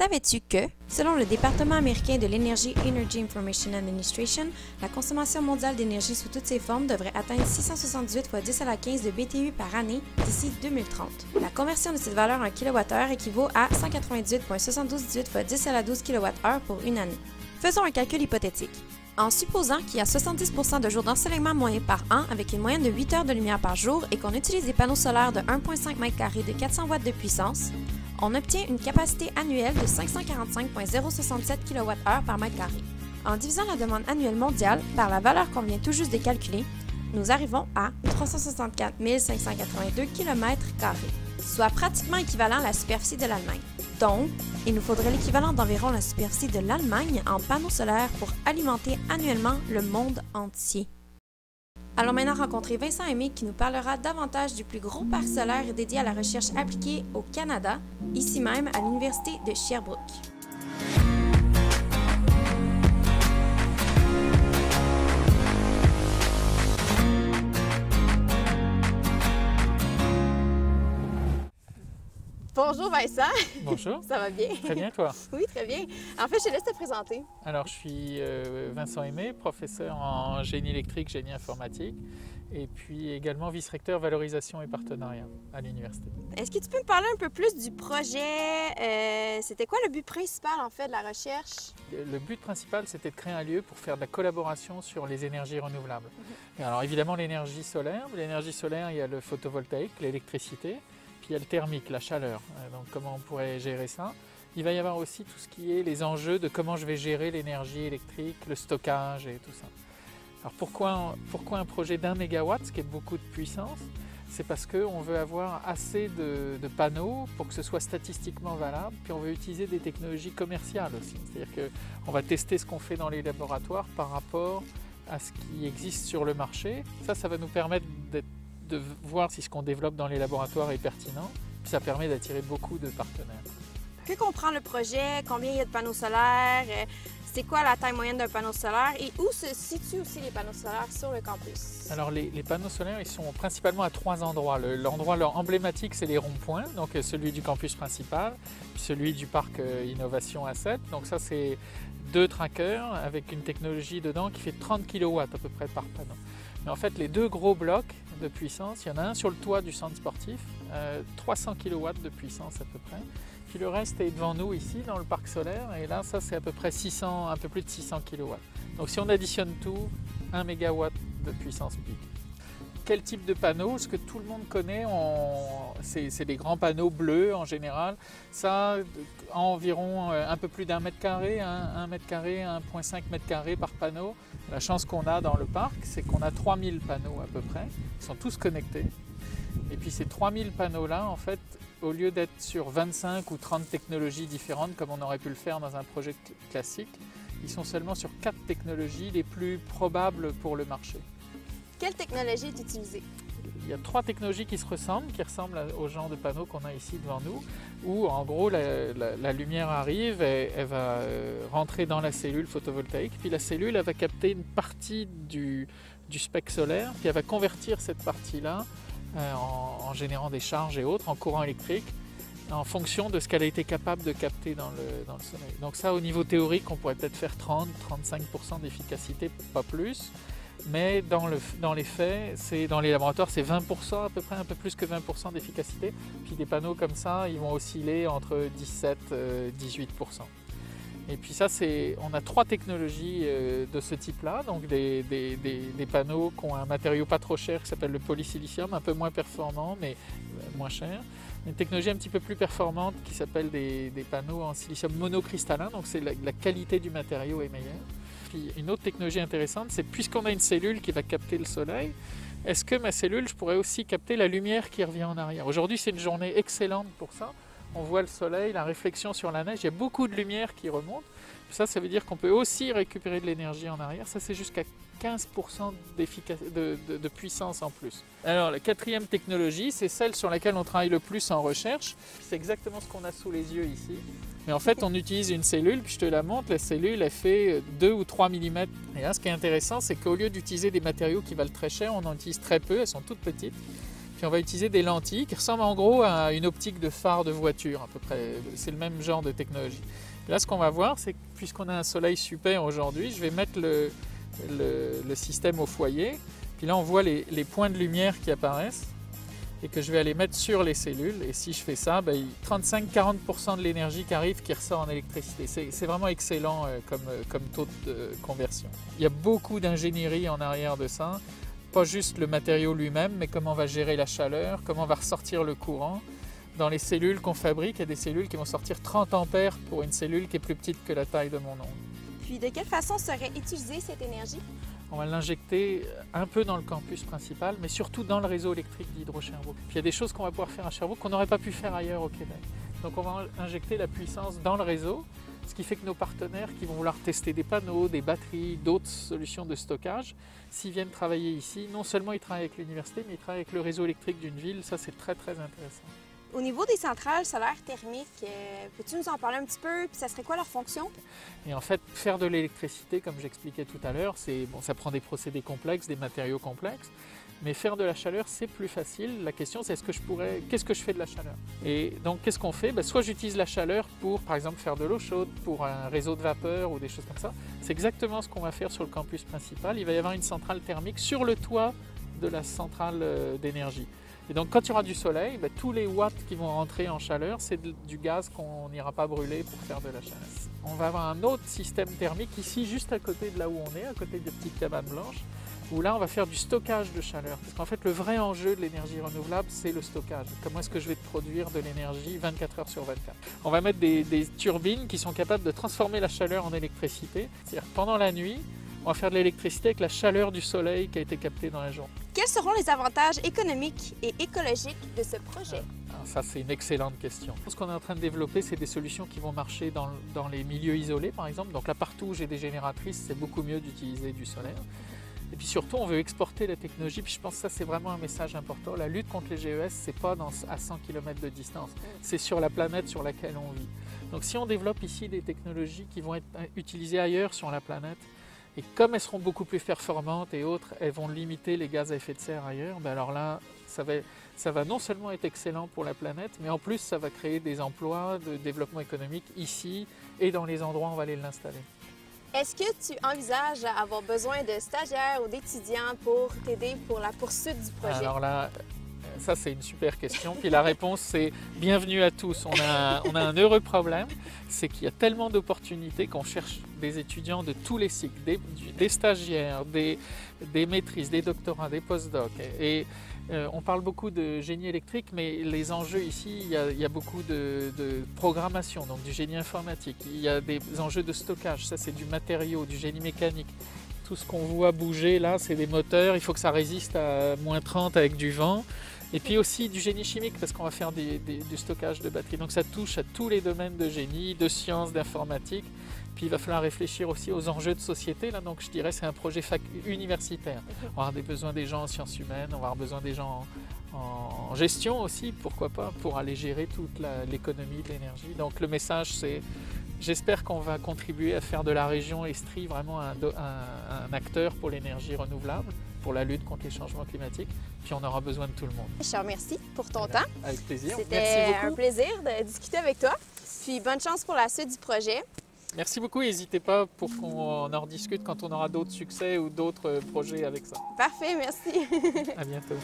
Savais-tu que, selon le département américain de l'énergie Energy Information Administration, la consommation mondiale d'énergie sous toutes ses formes devrait atteindre 678 fois 10 à la 15 de BTU par année d'ici 2030. La conversion de cette valeur en kWh équivaut à 198,7218 fois 10 à la 12 kWh pour une année. Faisons un calcul hypothétique. En supposant qu'il y a 70% de jours d'ensoleillement moyen par an avec une moyenne de 8 heures de lumière par jour et qu'on utilise des panneaux solaires de 1,5 m² de 400 watts de puissance, on obtient une capacité annuelle de 545,067 kWh par mètre carré. En divisant la demande annuelle mondiale par la valeur qu'on vient tout juste de calculer, nous arrivons à 364 582 km², soit pratiquement équivalent à la superficie de l'Allemagne. Donc, il nous faudrait l'équivalent d'environ la superficie de l'Allemagne en panneaux solaires pour alimenter annuellement le monde entier. Allons maintenant rencontrer Vincent Aimé qui nous parlera davantage du plus gros parc solaire dédié à la recherche appliquée au Canada, ici même à l'Université de Sherbrooke. Bonjour Vincent. Bonjour. Ça va bien? Très bien, toi? Oui, très bien. En fait, je te laisse te présenter. Alors, je suis Vincent Aimé, professeur en génie électrique, génie informatique, et puis également vice-recteur valorisation et partenariat à l'université. Est-ce que tu peux me parler un peu plus du projet? C'était quoi le but principal, en fait, de la recherche? Le but principal, c'était de créer un lieu pour faire de la collaboration sur les énergies renouvelables. Et alors, évidemment, l'énergie solaire. L'énergie solaire, il y a le photovoltaïque, l'électricité. Puis il y a le thermique, la chaleur. Donc comment on pourrait gérer ça? Il va y avoir aussi tout ce qui est les enjeux de comment je vais gérer l'énergie électrique, le stockage et tout ça. Alors pourquoi un projet d'1 mégawatt, ce qui est beaucoup de puissance? C'est parce qu'on veut avoir assez de panneaux pour que ce soit statistiquement valable, puis on veut utiliser des technologies commerciales aussi. C'est-à-dire qu'on va tester ce qu'on fait dans les laboratoires par rapport à ce qui existe sur le marché. Ça va nous permettre de voir si ce qu'on développe dans les laboratoires est pertinent. Puis ça permet d'attirer beaucoup de partenaires. Que comprend le projet? Combien il y a de panneaux solaires? C'est quoi la taille moyenne d'un panneau solaire? Et où se situent aussi les panneaux solaires sur le campus? Alors les panneaux solaires, ils sont principalement à 3 endroits. L'endroit emblématique, c'est les ronds-points, donc celui du campus principal, puis celui du parc Innovation A7. Donc ça, c'est 2 trackers avec une technologie dedans qui fait 30 kW à peu près par panneau. Mais en fait, les 2 gros blocs de puissance, il y en a un sur le toit du centre sportif, 300 kW de puissance à peu près. Puis le reste est devant nous ici dans le parc solaire et là ça c'est à peu près 600, un peu plus de 600 kW. Donc si on additionne tout, 1 MW de puissance pic. Quel type de panneau? Ce que tout le monde connaît, c'est des grands panneaux bleus en général. Ça, environ un peu plus d'1 mètre carré, 1 mètre carré, 1,5 mètre carré par panneau. La chance qu'on a dans le parc, c'est qu'on a 3000 panneaux à peu près. Ils sont tous connectés. Et puis ces 3000 panneaux-là, en fait, au lieu d'être sur 25 ou 30 technologies différentes, comme on aurait pu le faire dans un projet classique, ils sont seulement sur 4 technologies les plus probables pour le marché. Quelle technologie est utilisée? Il y a 3 technologies qui ressemblent au genre de panneaux qu'on a ici devant nous, où en gros la lumière arrive, elle va rentrer dans la cellule photovoltaïque, puis la cellule elle va capter une partie du spectre solaire, puis elle va convertir cette partie-là en générant des charges et autres, en courant électrique, en fonction de ce qu'elle a été capable de capter dans le soleil. Donc ça, au niveau théorique, on pourrait peut-être faire 30-35% d'efficacité, pas plus. Mais dans les faits, dans les laboratoires, c'est 20% à peu près, un peu plus que 20% d'efficacité. Puis des panneaux comme ça, ils vont osciller entre 17 et 18%. Et puis ça, on a 3 technologies de ce type-là, donc des panneaux qui ont un matériau pas trop cher qui s'appelle le polysilicium, un peu moins performant mais moins cher. Une technologie un petit peu plus performante qui s'appelle des panneaux en silicium monocristallin, donc c'est la qualité du matériau est meilleure. Puis une autre technologie intéressante, c'est puisqu'on a une cellule qui va capter le soleil, est-ce que ma cellule, je pourrais aussi capter la lumière qui revient en arrière? Aujourd'hui, c'est une journée excellente pour ça. On voit le soleil, la réflexion sur la neige, il y a beaucoup de lumière qui remonte. Ça veut dire qu'on peut aussi récupérer de l'énergie en arrière. Ça, c'est jusqu'à 15% de puissance en plus. Alors, la 4e technologie, c'est celle sur laquelle on travaille le plus en recherche. C'est exactement ce qu'on a sous les yeux ici. Mais en fait, on utilise une cellule, puis je te la montre, la cellule, elle fait 2 ou 3 mm. Et là, ce qui est intéressant, c'est qu'au lieu d'utiliser des matériaux qui valent très cher, on en utilise très peu, elles sont toutes petites. Puis on va utiliser des lentilles qui ressemblent en gros à une optique de phare de voiture à peu près. C'est le même genre de technologie. Là, ce qu'on va voir, c'est que puisqu'on a un soleil super aujourd'hui, je vais mettre le système au foyer. Puis là, on voit les points de lumière qui apparaissent et que je vais aller mettre sur les cellules. Et si je fais ça, 35-40% de l'énergie qui arrive qui ressort en électricité. C'est vraiment excellent comme taux de conversion. Il y a beaucoup d'ingénierie en arrière de ça. Pas juste le matériau lui-même, mais comment on va gérer la chaleur, comment on va ressortir le courant. Dans les cellules qu'on fabrique, il y a des cellules qui vont sortir 30 ampères pour une cellule qui est plus petite que la taille de mon ongle. Puis de quelle façon serait utilisée cette énergie? On va l'injecter un peu dans le campus principal, mais surtout dans le réseau électrique d'Hydro-Sherbrooke. Puis il y a des choses qu'on va pouvoir faire à Sherbrooke qu'on n'aurait pas pu faire ailleurs au Québec. Donc on va injecter la puissance dans le réseau, ce qui fait que nos partenaires qui vont vouloir tester des panneaux, des batteries, d'autres solutions de stockage, s'ils viennent travailler ici, non seulement ils travaillent avec l'université, mais ils travaillent avec le réseau électrique d'une ville. Ça, c'est très, très intéressant. Au niveau des centrales solaires thermiques, peux-tu nous en parler un petit peu? Puis ça serait quoi leur fonction? Et en fait, faire de l'électricité, comme j'expliquais tout à l'heure, ça prend des procédés complexes, des matériaux complexes. Mais faire de la chaleur, c'est plus facile. La question, c'est qu'est-ce que je fais de la chaleur? Et donc, qu'est-ce qu'on fait? Soit j'utilise la chaleur pour, par exemple, faire de l'eau chaude, pour un réseau de vapeur ou des choses comme ça. C'est exactement ce qu'on va faire sur le campus principal. Il va y avoir une centrale thermique sur le toit de la centrale d'énergie. Et donc, quand il y aura du soleil, tous les watts qui vont rentrer en chaleur, c'est du gaz qu'on n'ira pas brûler pour faire de la chaleur. On va avoir un autre système thermique ici, juste à côté de là où on est, à côté des petites cabanes blanches, où là, on va faire du stockage de chaleur. Parce qu'en fait, le vrai enjeu de l'énergie renouvelable, c'est le stockage. Comment est-ce que je vais produire de l'énergie 24 heures sur 24? On va mettre des turbines qui sont capables de transformer la chaleur en électricité. C'est-à-dire pendant la nuit, on va faire de l'électricité avec la chaleur du soleil qui a été captée dans la journée. Quels seront les avantages économiques et écologiques de ce projet? Ça, c'est une excellente question. Ce qu'on est en train de développer, c'est des solutions qui vont marcher dans les milieux isolés, par exemple. Donc là, partout où j'ai des génératrices, c'est beaucoup mieux d'utiliser du solaire. Et puis surtout, on veut exporter la technologie. Puis je pense que ça, c'est vraiment un message important. La lutte contre les GES, c'est pas à 100 km de distance. C'est sur la planète sur laquelle on vit. Donc si on développe ici des technologies qui vont être utilisées ailleurs sur la planète, et comme elles seront beaucoup plus performantes et autres, elles vont limiter les gaz à effet de serre ailleurs, alors là, ça va non seulement être excellent pour la planète, mais en plus, ça va créer des emplois de développement économique ici et dans les endroits où on va aller l'installer. Est-ce que tu envisages avoir besoin de stagiaires ou d'étudiants pour t'aider pour la poursuite du projet? Alors là, ça c'est une super question. Puis la réponse c'est bienvenue à tous. On a un heureux problème, c'est qu'il y a tellement d'opportunités qu'on cherche des étudiants de tous les cycles, des stagiaires, des maîtrises, des doctorats, des postdocs. Et on parle beaucoup de génie électrique, mais les enjeux ici, il y a beaucoup de programmation, donc du génie informatique. Il y a des enjeux de stockage, ça c'est du matériau, du génie mécanique. Tout ce qu'on voit bouger là, c'est des moteurs, il faut que ça résiste à moins 30 avec du vent. Et puis aussi du génie chimique, parce qu'on va faire du stockage de batteries. Donc ça touche à tous les domaines de génie, de sciences, d'informatique. Puis il va falloir réfléchir aussi aux enjeux de société. Là. Donc je dirais que c'est un projet universitaire. On va avoir besoin des gens en sciences humaines, on va avoir besoin des gens en gestion aussi, pourquoi pas, pour aller gérer toute l'économie de l'énergie. Donc le message c'est, j'espère qu'on va contribuer à faire de la région Estrie vraiment un acteur pour l'énergie renouvelable, pour la lutte contre les changements climatiques, puis on aura besoin de tout le monde. Je te remercie pour ton temps. Avec plaisir. C'était un plaisir de discuter avec toi. Puis bonne chance pour la suite du projet. Merci beaucoup. N'hésitez pas pour qu'on en rediscute quand on aura d'autres succès ou d'autres projets avec ça. Parfait, merci. À bientôt.